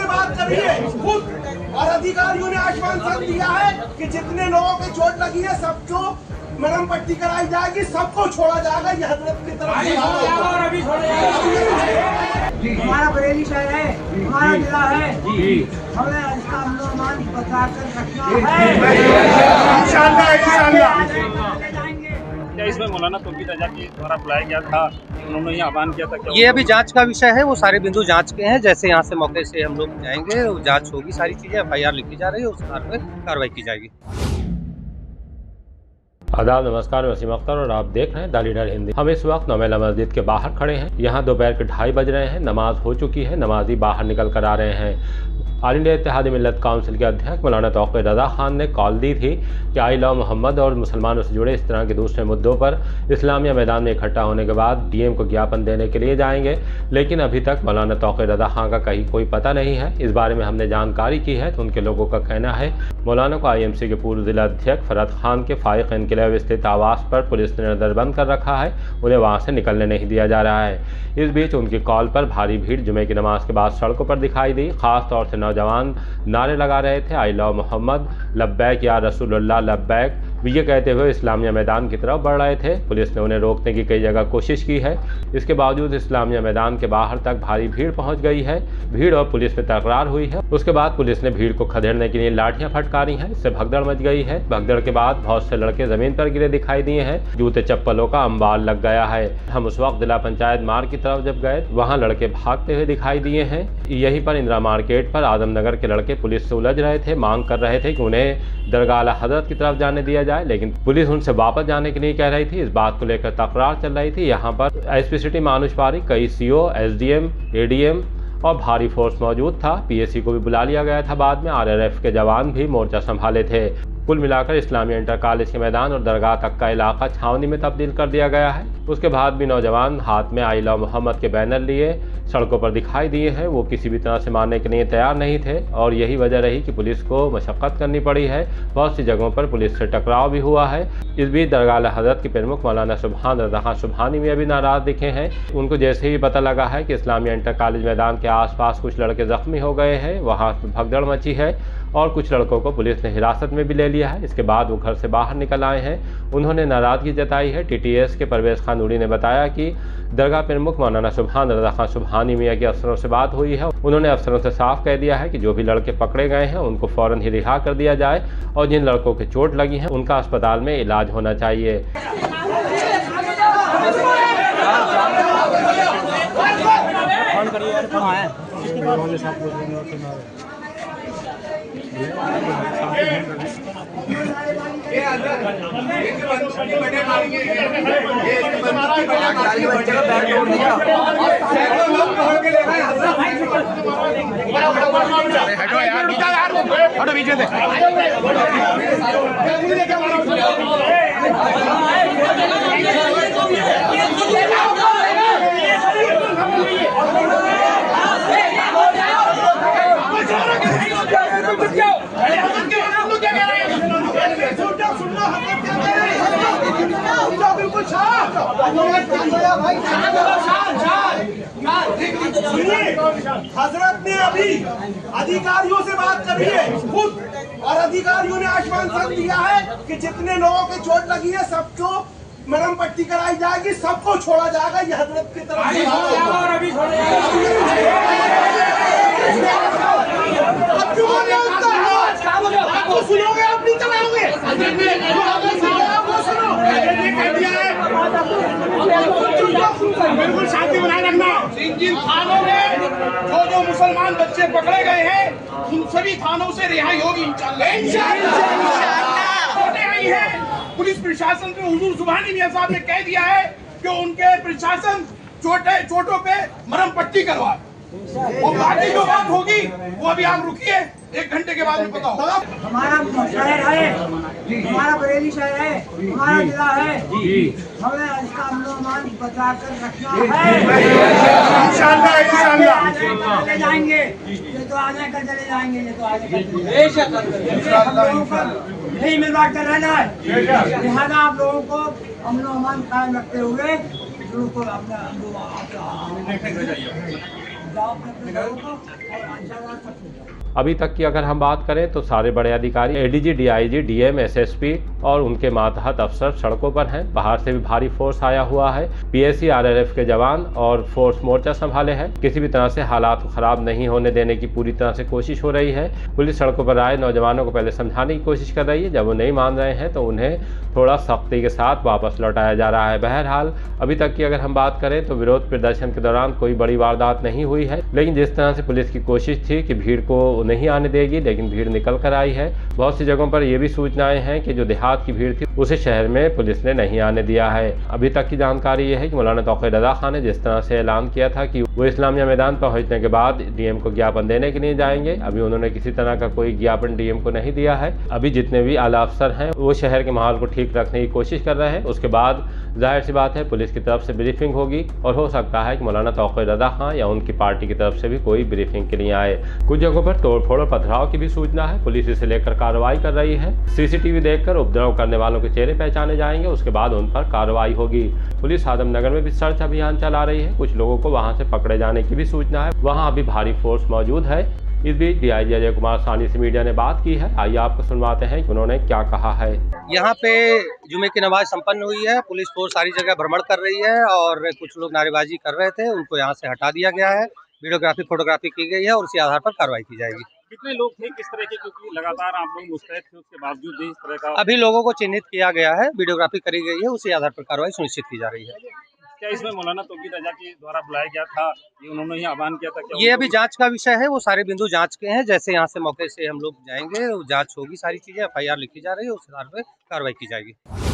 बात करिए खुद, और अधिकारियों ने आश्वासन दिया है कि जितने लोगों के चोट लगी है सबको मरहम पट्टी कराई जाएगी, सबको छोड़ा जाएगा। ये हजरत की तरफ से हमारा बरेली शहर है, हमारा जिला है, हमें इसका अमन बचा कर रखना है। क्या इसमें मौलाना तौकीर रजा के द्वारा बुलाया गया था, उन्होंने ये आह्वान किया था क्या? ये अभी जांच का विषय है, वो सारे बिंदु जांच के हैं। जैसे यहाँ से मौके से हम लोग जाएंगे, जांच होगी, सारी चीजें FIR लिखी जा रही है, उस आधार पर कार्रवाई की जाएगी। आदाब, नमस्कार, वसीम अख्तर और आप देख रहे हैं द लीडर हिंदी। हम इस वक्त नौमेला मस्जिद के बाहर खड़े हैं। यहाँ दोपहर के 2:30 बज रहे हैं, नमाज हो चुकी है, नमाजी बाहर निकल कर आ रहे हैं। ऑल इंडिया इत्तेहादी मिल्लत काउंसिल के अध्यक्ष मौलाना तौकीर रजा खान ने कॉल दी थी कि आई लव मोहम्मद और मुसलमानों से जुड़े इस तरह के दूसरे मुद्दों पर इस्लामिया मैदान में इकट्ठा होने के बाद DM को ज्ञापन देने के लिए जाएंगे, लेकिन अभी तक मौलाना तौकीर रजा खान का कहीं कोई पता नहीं है। इस बारे में हमने जानकारी की है तो उनके लोगों का कहना है मौलाना को IMC के पूर्व जिला अध्यक्ष फरहत खान के फाइक इनकलाब स्थित आवास पर पुलिस ने नजरबंद कर रखा है, उन्हें वहाँ से निकलने नहीं दिया जा रहा है। इस बीच उनकी कॉल पर भारी भीड़ जुमे की नमाज के बाद सड़कों पर दिखाई दी। खास तौर से नौजवान नारे लगा रहे थे, आई लव मोहम्मद, लब्बैक या रसूलुल्लाह लब्बैक, ये कहते हुए इस्लामिया मैदान की तरफ बढ़ रहे थे। पुलिस ने उन्हें रोकने की कई जगह कोशिश की है, इसके बावजूद इस्लामिया मैदान के बाहर तक भारी भीड़ पहुंच गई है। भीड़ और पुलिस में तकरार हुई है। उसके बाद पुलिस ने भीड़ को खदेड़ने के लिए लाठियां फटकारी हैं, इससे भगदड़ मच गई है। भगदड़ के बाद बहुत से लड़के जमीन पर गिरे दिखाई दिए हैं, जूते चप्पलों का अंबार लग गया है। हम उस वक्त जिला पंचायत मार्ग की तरफ जब गए, वहाँ लड़के भागते हुए दिखाई दिए हैं। यहीं पर इंदिरा मार्केट पर आजमनगर के लड़के पुलिस से उलझ रहे थे, मांग कर रहे थे कि उन्हें दरगाह आला हजरत की तरफ जाने दिया जाए, लेकिन पुलिस उनसे वापस जाने के लिए कह रही थी। इस बात को लेकर तकरार चल रही थी। यहाँ पर SP सिटी मानुष पारी, कई CO, SDM, ADM और भारी फोर्स मौजूद था। PSC को भी बुला लिया गया था। बाद में RRF के जवान भी मोर्चा संभाले थे। कुल मिलाकर इस्लामिया इंटर कॉलेज के मैदान और दरगाह तक का इलाका छावनी में तब्दील कर दिया गया है। उसके बाद भी नौजवान हाथ में आई लव मोहम्मद के बैनर लिए सड़कों पर दिखाई दिए हैं। वो किसी भी तरह से मानने के लिए तैयार नहीं थे और यही वजह रही कि पुलिस को मशक्क़त करनी पड़ी है। बहुत सी जगहों पर पुलिस से टकराव भी हुआ है। इस बीच दरगाह आला हज़रत के प्रमुख मौलाना सुभान रज़ा खान सुभानी भी अभी नाराज़ दिखे हैं। उनको जैसे ही पता लगा है कि इस्लामिया इंटर कॉलेज मैदान के आसपास कुछ लड़के जख्मी हो गए हैं, वहाँ भगदड़ मची है और कुछ लड़कों को पुलिस ने हिरासत में भी ले लिया है। इसके बाद वो घर से बाहर निकल आए हैं। उन्होंने नाराज़गी जताई है। TTS के परवेज़ खान नूरी ने बताया कि दरगाह प्रमुख मौलाना सुभान रज़ा खान सुभानी मियाँ के अफसरों से बात हुई है। उन्होंने अफसरों से साफ कह दिया है कि जो भी लड़के पकड़े गए हैं उनको फ़ौरन ही रिहा कर दिया जाए और जिन लड़कों के चोट लगी हैं उनका अस्पताल में इलाज होना चाहिए। हटो पीछे से। हजरत ने अभी अधिकारियों से बात करी है खुद, और अधिकारियों ने आश्वासन दिया है कि जितने लोगों के चोट लगी है सबको मरहम पट्टी कराई जाएगी, सबको छोड़ा जाएगा। ये हजरत की तरफ से सुनोगे, आप नहीं चलाओगे। बिल्कुल शांति बनाए रखना। जिन थानों में जो मुसलमान बच्चे पकड़े गए हैं उन सभी थानों से रिहाई होगी इंशाअल्लाह। आई है पुलिस प्रशासन को हुजूर सुभानी मियां साहब ने कह दिया है कि उनके प्रशासन चोटों पे मरहम पट्टी करवाए और बाकी जो बात होगी वो अभी आप रुकिए, 1 घंटे के बाद में पता होगा। हमारा शहर है, हमारा बरेली शहर है, हमारा जिला है, हमें इसका अमन बचा कर रखना है। चले जाएंगे, ये तो आगे कर चले जाएंगे, ये तो आगे नहीं मिल बात कर रहना है। लिहाजा आप लोगों को अमन अमान कायम रखते हुए अपना जाओ अपने घरों को और इंशाल्लाह सब कुछ जाओ। अभी तक की अगर हम बात करें तो सारे बड़े अधिकारी एडीजी, डीआईजी, डीएम, एसएसपी और उनके मातहत अफसर सड़कों पर हैं। बाहर से भी भारी फोर्स आया हुआ है। पीएसी, आरआरएफ के जवान और फोर्स मोर्चा संभाले हैं। किसी भी तरह से हालात को खराब नहीं होने देने की पूरी तरह से कोशिश हो रही है। पुलिस सड़कों पर आए नौजवानों को पहले समझाने की कोशिश कर रही है। जब वो नहीं मान रहे हैं तो उन्हें थोड़ा सख्ती के साथ वापस लौटाया जा रहा है। बहरहाल अभी तक की अगर हम बात करें तो विरोध प्रदर्शन के दौरान कोई बड़ी वारदात नहीं हुई है, लेकिन जिस तरह से पुलिस की कोशिश थी कि भीड़ को नहीं आने देगी, लेकिन भीड़ निकल कर आई है। बहुत सी जगहों पर ये भी सूचनाएं हैं कि जो देहात की भीड़ थी उसे शहर में पुलिस ने नहीं आने दिया है। अभी तक की जानकारी ये है कि मौलाना तौक़ीर रज़ा खान ने जिस तरह से ऐलान किया था कि वो इस्लामिया मैदान पहुंचने के बाद डीएम को ज्ञापन देने के लिए जाएंगे, अभी उन्होंने किसी तरह का कोई ज्ञापन डीएम को नहीं दिया है। अभी जितने भी आला अफसर हैं वो शहर के माहौल को ठीक रखने की कोशिश कर रहे हैं। उसके बाद जाहिर सी बात है पुलिस की तरफ से ब्रीफिंग होगी और हो सकता है कि मौलाना तौक़ीर रज़ा खान या उनकी पार्टी की तरफ से भी कोई ब्रीफिंग के लिए आए। कुछ जगहों पर तोड़फोड़ और पथराव की भी सूचना है। पुलिस इसे लेकर कार्रवाई कर रही है। सीसीटीवी देखकर उपद्रव करने वालों के चेहरे पहचाने जाएंगे, उसके बाद उन पर कार्रवाई होगी। पुलिस आदमनगर में भी सर्च अभियान चला रही है। कुछ लोगों को वहां से पकड़े जाने की भी सूचना है। वहां अभी भारी फोर्स मौजूद है। इस बीच डीआईजी अजय कुमार साहनी से मीडिया ने बात की है। आइए आपको सुनवाते हैं कि उन्होंने क्या कहा है। यहाँ पे जुमे की नमाज संपन्न हुई है। पुलिस फोर्स सारी जगह भ्रमण कर रही है और कुछ लोग नारेबाजी कर रहे थे, उनको यहाँ से हटा दिया गया है। वीडियोग्राफी, फोटोग्राफी की गई है और उसी आधार पर कार्रवाई की जाएगी। कितने लोग थे, किस तरह के, क्योंकि लगातार आप लोग मुस्तैद थे, उसके बावजूद भी इस तरह का अभी लोगों को चिन्हित किया गया है, वीडियोग्राफी करी गई है, उसी आधार पर कार्रवाई सुनिश्चित की जा रही है। क्या इसमें मौलाना तौक़ीर रज़ा के द्वारा बुलाया गया था, ये उन्होंने ही आह्वान किया था? क्या ये अभी जांच का विषय है, वो सारे बिंदु जांच के हैं। जैसे यहाँ से मौके से हम लोग जाएंगे, जांच होगी, सारी चीजें, एफआईआर लिखी जा रही है, उस आधार पर कार्रवाई की जाएगी।